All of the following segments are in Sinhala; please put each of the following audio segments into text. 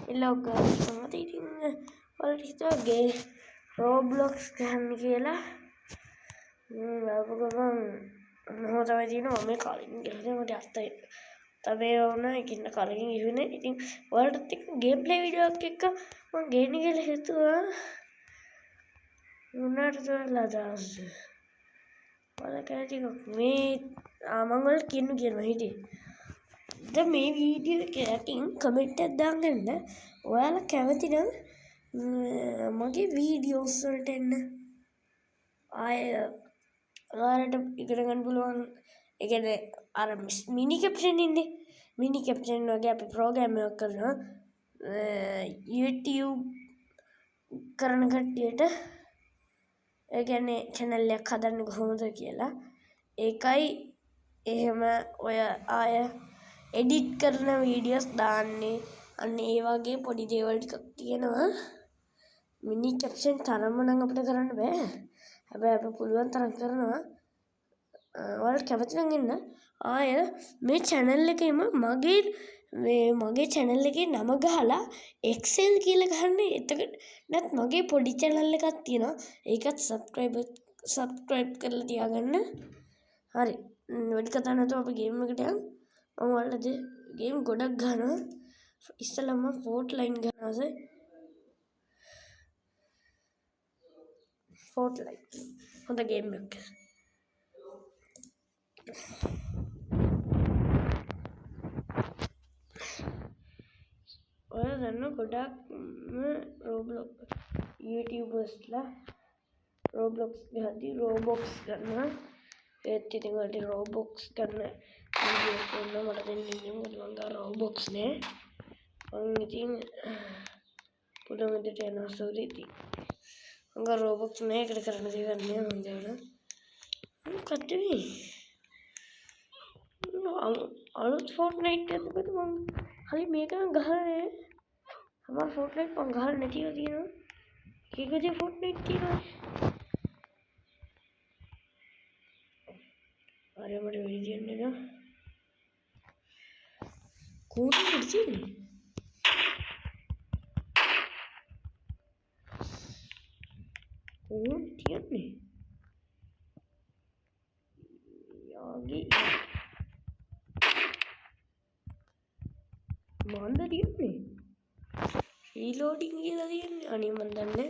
Hello guys, මම ඉතින් ඔයාලට හිතුවා Roblox ගන්න කියලා. මම තමයි තියෙනවා මම කලින් ගිහලා මට අත්තයි. තමයි වුණා ඒකින්න කලින් ඉන්නේ. ඉතින් ඔයාලට ගේම් ප්ලේ වීඩියෝ එකක් එක්ක මම ගේන්න කියලා හිතුවා. මොනවටද ඔයාලා දාස්? ඔයාලා කැටි මේ මම ඔයාලට කියනවා හිටියේ. දැන් මේ වීඩියෝ එකේ යටින් කමෙන්ට් එකක් දාන්න. ඔයාලා කැමති නම් මගේ වීඩියෝස් වලට එන්න. ඔයාලට ඉගෙන ගන්න පුළුවන්. ඒ කියන්නේ අර මිනි කැප්ෂන් ඉන්නේ. මිනි කැප්ෂන් වගේ අපි ප්‍රෝග්‍රෑම් එකක් කරනවා. YouTube කරන කට්ටියට ඒ කියන්නේ channel එකක් හදන්න කොහොමද කියලා. ඒකයි එහෙම ඔය ආය එඩිට් කරන වීඩියෝස් දාන්නේ අන්න ඒ වගේ පොඩි දේවල් ටිකක් තියෙනවා. මිනි කැප්ෂන් තරම්ම නම් අපිට කරන්න බෑ. හැබැයි අපි පුළුවන් තරම් කරනවා. ඔයාලට කැමති නම් එන්න. ආය මේ channel එකේම මගේ channel එකේ නම ගහලා Excel කියලා ගහන්න. එතකොට මගේ පොඩි channel එකක් තියෙනවා. ඒකත් subscribe කරලා තියාගන්න. හරි. වැඩි කතා නැතුව අපි ගේම් එකට යමු. මම ඔයාලට ගේම් ගොඩක් ගන්නවා. ඉස්සෙල්ලා මම Fortnite ගන්නවා. Fortnite. හොඳ ගේම් එකක්. ඔයාලා දන්න ගොඩක්ම Roblox YouTubersලා Roblox ගහද්දි Roblox ගන්නවා. ඒත් ඉතින් ඔයාලට Roblox ගන්න වීඩියෝ කරන්න මට දෙන්නේ නැහැ. මොකද මං ගා Roblox නෑ. මං ඉතින් පුදුම විදිහට යනවා සෝරි ඉතින්. මං ගා Roblox නෑ. ඒකට කරන්න දෙයක් නෑ මං ගාලා. මොකක්ද මේ? අලුත් Fortnite එකකට මං හරි මේක නම් ගහලා නෑ. අමාර Fortnite මං ගහලා නැතිව තියෙනවා. කීකදී Fortnite තියෙනවා. අර මට වෙඩි දෙන්නේ නේද? කොහොමද වෙඩි දෙන්නේ? කොහොමද තියන්නේ? යාගේ මන්ද තියන්නේ? රීලෝඩින් කියලා තියන්නේ. අනේ මන් දන්නේ.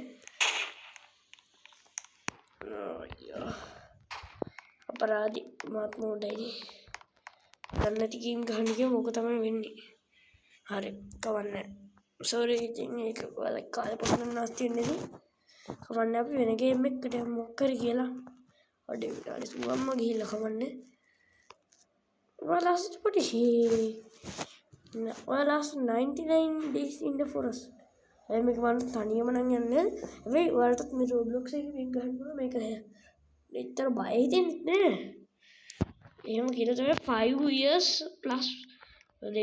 අපරාධි මාත් මොඩයි. දන්නේ නැති ගේම් ගහන්න ගියා මොක තමයි වෙන්නේ. හරි කවන්නේ. සෝරි ඉතින් ඒක ඔයාලා කාලේ පොඩ්ඩක් නැස්ති වෙන්නේ නේ. කවන්නේ අපි වෙන ගේම් එකකට මොකක් හරි කියලා. අඩේ විනාඩි 3ක්ම ගිහිල්ලා කවන්නේ. ඔයාලා පොඩි ඔයාලා 99 days in the forest. මේක මම තනියම නම් යන්නේ. හැබැයි ඔයාලටත් මේ Roblox එකේ මේක ගහන්න පුළුවන් මේක නෑ. එච්චර බය හිතෙන්නේ නෑ. එහෙම කියලා තමයි 5 years plus.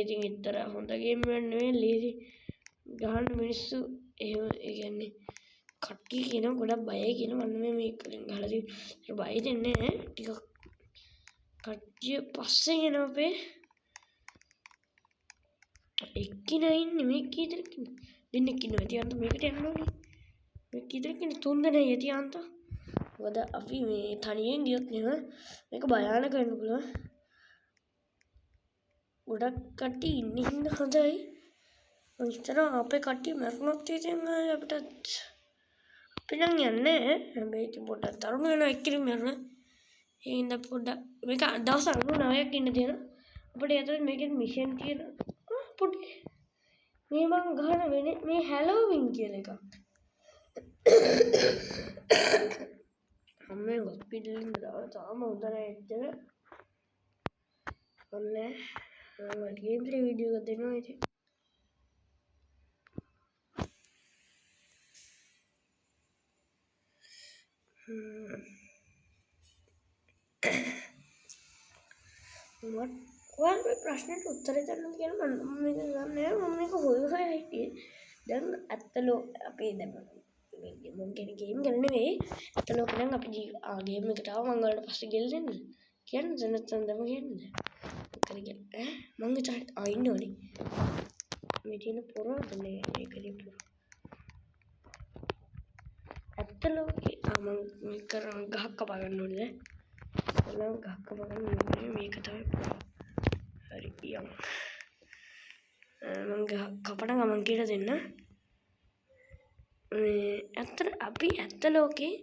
ඉතින් එච්චර හොඳ ගේම් එකක් නෙවෙයි ලේසි ගහන්න මිනිස්සු එහෙම ඒ කියන්නේ කට්ටිය කියන ගොඩක් බයයි කියන මම මේක ගහලා තියෙන්නේ. බය දෙන්නේ නෑ. ටිකක් කට්ටිය පස්සේ එනවා අපේ. එක්කිනා ඉන්නේ මේ කීදෙනෙක් ඉන්නේ? දෙන්නෙක් ඉන්නවා. තියන්ත මේකට යන්න ඕනේ. මේ කීදෙනෙක් ඉන්නේ? 3 දෙනෙක් යතියන්ත. මොකද අපි මේ තනියෙන් ගියොත් නේ මේක භයානක වෙන්න පුළුවන්. ගොඩක් කට්ටිය ඉන්නේ හින්දා හොඳයි. මම හිතනවා අපේ කට්ටිය මරණොත් ඉතින් අපිට අපි නම් යන්නේ. හැබැයි ඉතින් පොඩ්ඩක් තරුණ වෙනවා එක්කෙනෙක් මරන. ඒ හින්දා පොඩ්ඩක් මේක දවස් 99ක් ඉන්න තියෙනවා. අපිට ඇතුලේ මේකේ මිෂන් තියෙනවා. පොඩි මේ මං ගහන වෙන්නේ මේ හැලෝවින් කියලා එකක්. අම්මේ හොස්පිටල් එකේ තාම හොඳ නැහැ ඇත්තට. ඔන්නේ මම ගේම් ප්ලේ වීඩියෝ එකක් දෙනවා ඉතින්. ඔයාලගේ ප්‍රශ්නෙට උත්තර දෙන්න කියලා මම මේක දන්නේ නැහැ. මම මේක හොයලා හිටියේ. දැන් ඇත්තලෝ අපි දැන් මම කියන ගේම් ගන්න නෙවෙයි. ඇත්තලෝ නම් අපි ගේම් එකට ආව මම වලට පස්සේ ගෙල් දෙන්න. කියන්නේ නැත්නම් දැන් කියන්නද? මොකද කියන්නේ? මම ඉතින් ඉන්න ඕනේ. මේ තියෙන පොරවද නේ ඒකදී පොර. ඇත්ත ලෝකේ මම කරන ගහක් කපා ගන්න ඕනේ. එළම ගහක් කපා ගන්න ඕනේ මේක තමයි පොර. හරි යමු. මම ගහ කපන ගමන් කියලා දෙන්න. ඇත්ත අපි ඇත්ත ලෝකේ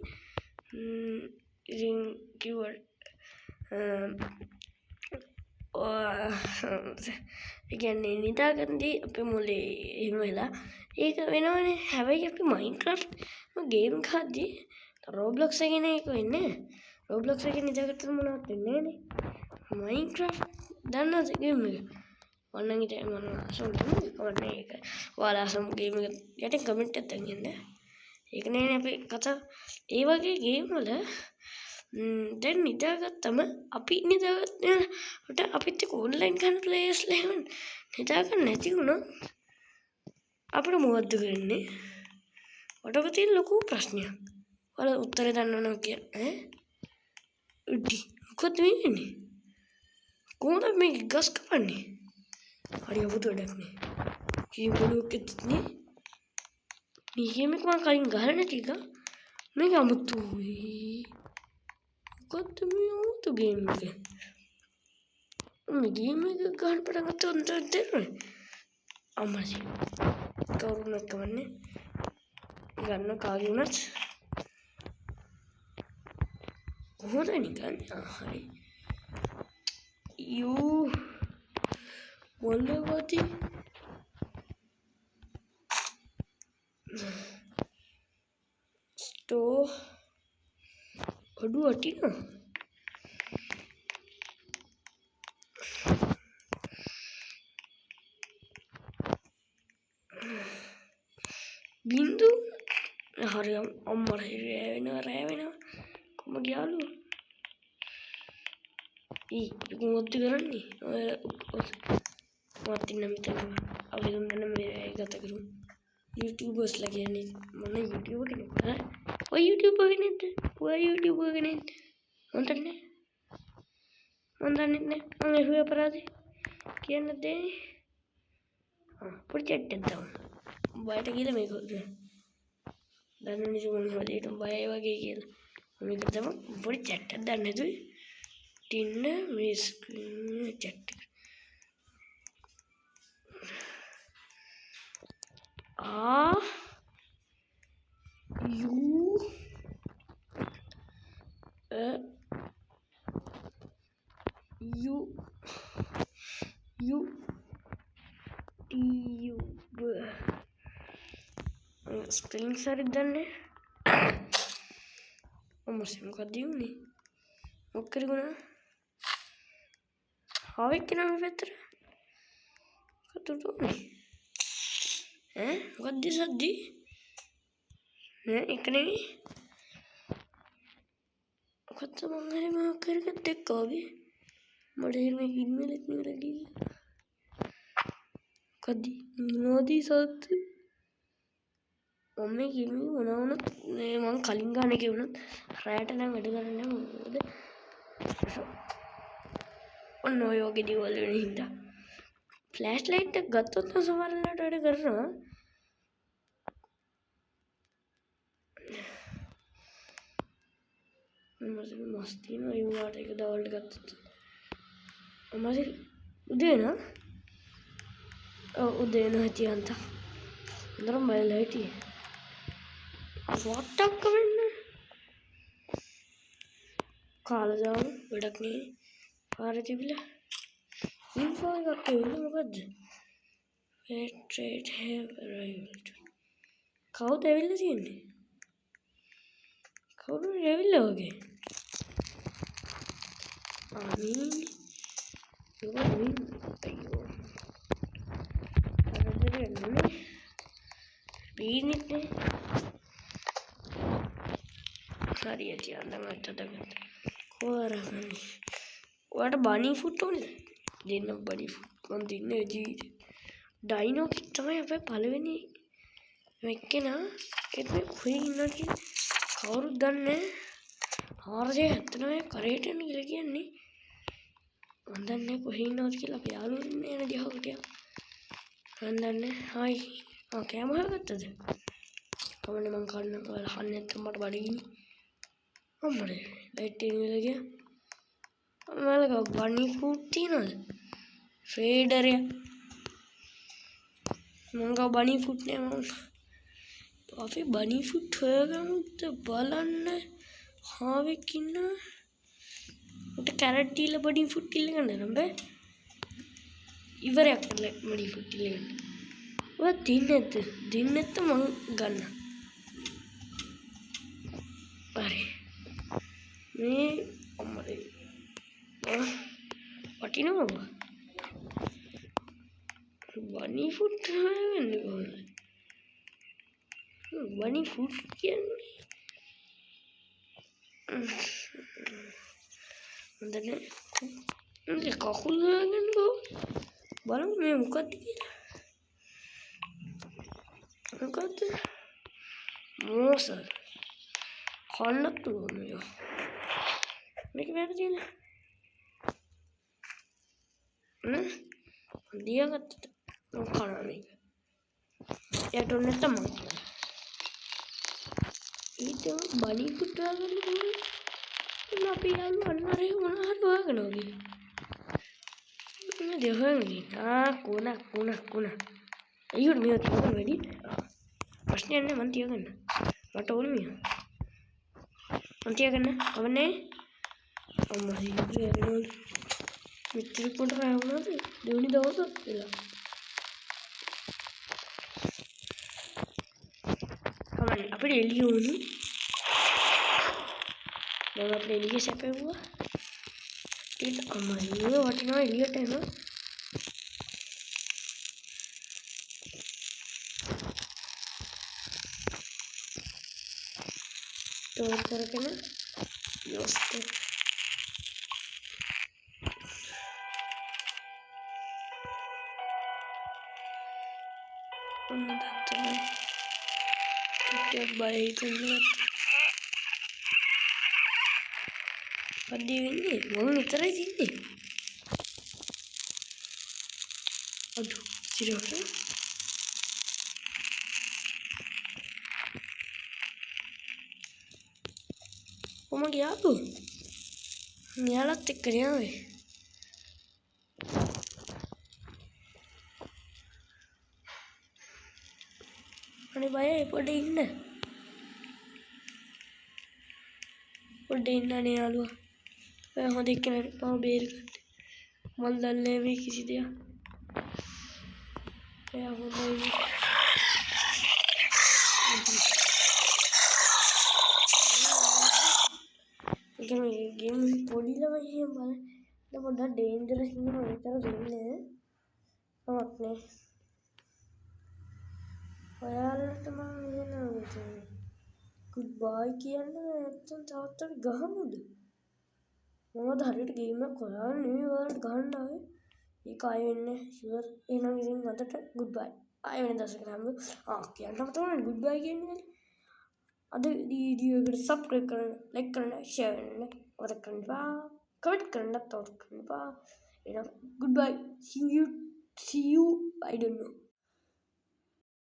ඉතින් කිව්වට ඒ කියන්නේ නිදාගන්නදී අපේ මොලේ එහෙම වෙලා ඒක වෙනවනේ. හැබැයි අපි මයින්ක්‍රාෆ්ට් ගේම් ගහද්දී රෝබ්ලොක්ස් එකේ නේ ඒක වෙන්නේ. රෝබ්ලොක්ස් එකේ නිදාගත්තම මොනවත් වෙන්නේ නෑනේ. මයින්ක්‍රාෆ්ට් දන්නවද ගේම් එක? ඔන්න ඉතින් මම අසෝන්නේ කොහොමද ඒක. ඔයාලා අසම් ගේම් එක යටින් කමෙන්ට් එකක් දාන්න. ඒක නෑනේ අපි කතා. ඒ වගේ ගේම් වල දැන් නිදාගත්තම අපි නිදාගත්තට අපිත් එක්ක ඔන්ලයින් කරන ප්ලේයර්ස්ලා එහෙම නිදාගන්න නැති වුණොත් අපිට මොකද්ද වෙන්නේ? ඔතක තියෙන ලොකු ප්‍රශ්නයක්. ඔයාලා උත්තරේ දන්නවනම් කියන්න ඈ. උඩි මොකද වෙන්නේ? කොහොමද මේක ගස් කපන්නේ? හරි අවුත් වැඩක් නේ. කීම් බලුවකෙත් නේ. මේක මම කලින් ගහලා නැති එක. මේක අමුතුයි. මොකද්ද මේ අමුතු ගේම් එක? මේ ගේම් එක ගන්න පටන් ගත්තොත් දෙන්නේ. අම්මයි. කවුරුත් කවන්නේ. ගන්න කාගේ වුණත් කොහොමද නිකන් හරි. යෝ මොළවති ස්ටෝ අඩු වටිනා බින්දු හරි අම්මලා රෑ වෙනවා කොහොම ගියාලු මොකද්ද කරන්නේ ඔය මත් ඉන්න මෙතන අපි දුන්න මේ ගත කරමු YouTubers-ලා කියන්නේ මොන YouTube කෙනෙක් ඈ ඔය YouTuber කෙනෙක්ද ඔය YouTuber කෙනෙක් මන් දන්නේ මම ඒ අපරාධේ කියන්න දෙන්නේ පොඩි චැට් එකක් දාමු බයට කියලා මේක දන්න නිසා මම හොලේට බයයි වගේ කියලා මේක තමයි පොඩි චැට් එකක් දාන්න හැදුවේ තින්න මේ ස්ක්‍රීන් චැට් එක ස්පෙලිං හරි දන්නේ මොකද මොකක්ද උනේ මොකද ගුණා හාවෙක් නම පෙතර කතුරුනේ ඈ මොකක්ද සද්දි නේ එක නෙවෙයි මොකක්ද මං හරි මොකක් කරගත්ත එක්ක වගේ මට මේ ඉන්නලෙත් නෙවෙයි ගිහින් මොකද්ද මොනවද සද්ද මම කියන්නේ මොන වුණත් මේ මං කලින් ගාන එකේ වුණත් රැයට නම් වැඩ කරන්නේ මොකද ඔන්න ඔය වගේ දේවල් වෙන හින්දා ෆ්ලෑෂ් ලයිට් එක ගත්තොත් නම් සමහරවිට වැඩ කරනවා මම මස්තින ඒ වුණාට ඒක දවල්ට ගත්තොත් මම උදේ නා උදේ නා හිටියන්ත නරම් බයලා හිටියේ වට්ටක් වෙන්නේ කාලා දාන වැඩක් නේ පාරේ තිබිලා ඉන්ෆෝ එකක් එන්නේ මොකද්ද trade have arrived කවුද ඇවිල්ලා තියෙන්නේ කවුරු ඇවිල්ලා වගේ අමීන් යෝමින් අයියෝ අරදේ නේ බීනිත් හරියට යන්න මට දගන්න කොරගන්න ඔයාට බනි ෆුට් ඕනේද දෙන්න බනි ෆුට් මම දෙන්නේ ජීවිතේ ඩයිනෝ කික් තමයි අපේ පළවෙනි එක්කෙනා ඒත් මේ කොහේ ඉන්නවද කවුරුත් දන්නේ 479 කරේට යන කියලා කියන්නේ මම දන්නේ කොහේ ඉන්නවද කියලා අපි යාළුවෝ ඉන්නේ නේද දිහාකට අන්නන්නේ හයි කෑම හොයාගත්තද? කමන්නේ මං කන්න ඔයාලා කන්නේ නැත්නම් මට බඩගිනි. අම්මනේ ලයිට් එක නිවලා ගියා. මලක බනි ෆුඩ් තියනවද? ෆේඩර් එක. මං ගාව බනි ෆුඩ් නෑ මම. අපි බනි ෆුඩ් හොයාගමුද බලන්න. හාවෙක් ඉන්නවා. උට කැරට් දීලා බනි ෆුඩ් ඉල්ලගන්න නම්බ. ඉවරයක් කරලා බනි ෆුඩ් ඉල්ලගන්න. ඔය දින්නේ නැත්නම් මං ගන්න. හරි. මේ අම්මේ වටිනවා බනි ෆුඩ් හොයාගන්නේ කොහොමද? බනි ෆුඩ් කියන්නේ හොඳනේ. මේ කකුල් හොයාගන්න කොහොමද? බලමු මේ මොකක්ද කියලා. මොකක්ද? මොසර් කන්නත් ඕනේ. මේක වැරදි තියෙන්නේ. දියාගත්තට කනවා මේක. යට උන්නේ තමයි. ඊට බනි ෆුඩ් හොයාගන්න කොහොමද? අපි යාළුවා අන්නරේ මොනවා හරි හොයාගනවා කියලා. මේ දෙහොයන්නේ. කුණ. අයියෝ මේ තියගන්න වැඩි. ප්‍රශ්නයක් නෑ මං තියගන්න. මට ඕනේ මිය. මං තියගන්න. අවනේ. අම්මා හිතුවේ මෙච්චර කොට රැවුණාද? දෙවෙනි දවස වෙලා. කමන්නේ අපිට එළිය ඕනේ. දැන් අපිට එළිය සැපෙවුවා. ඊට අම්මා මේ වටිනවා එළියට එනවා. ටෝර් කරගෙන යොස්ත. පඩිවෙන්නේ මොන විතරයි තින්නේ. අඩු ඉතිරවල කොහම ගියාදු? මෙයාලත් එක්ක නේ. අනේ බයයි පොඩ්ඩ ඉන්න. පොඩ්ඩ ඉන්නනේ යාළුවා. ඔය හොඳ එක්කෙනෙක් මම බේරගන්න. මල් දන්නේ මේ කිසි දෙයක්. එයා හොඳයි. මේ ගේම් පොඩි ළමයි එහෙම බලන්න. දැන් පොඩ්ඩක් ඩේන්ජරස් ඉන්නවා විතර දෙන්නේ. නමක් නේ. ඔයාලට මම කියනවා මෙතන. ගුඩ් බයි කියන්නේ නැත්තම් තාත්තට ගහමුද? මොකද හරියට ගේම් එකක් හොයාගෙන නෙමෙයි ඔයාලට ගහන්න ආවේ. ඒක ආයෙ වෙන්නේ ෂුවර්. එහෙනම් ඉතින් අදට ගුඩ් බයි. ආයෙ වෙන දවසක හම්බෙමු. කියන්නම තමයි ගුඩ් බයි කියන්නේ. අද වීඩියෝ එකට සබ්ස්ක්‍රයිබ් කරන්න, ලයික් කරන්න, ෂෙයාර් කරන්න, මතක කරන්න එපා. කමෙන්ට් කරන්නත් මතක කරන්න එපා. එහෙනම් good bye. See you. I don't know.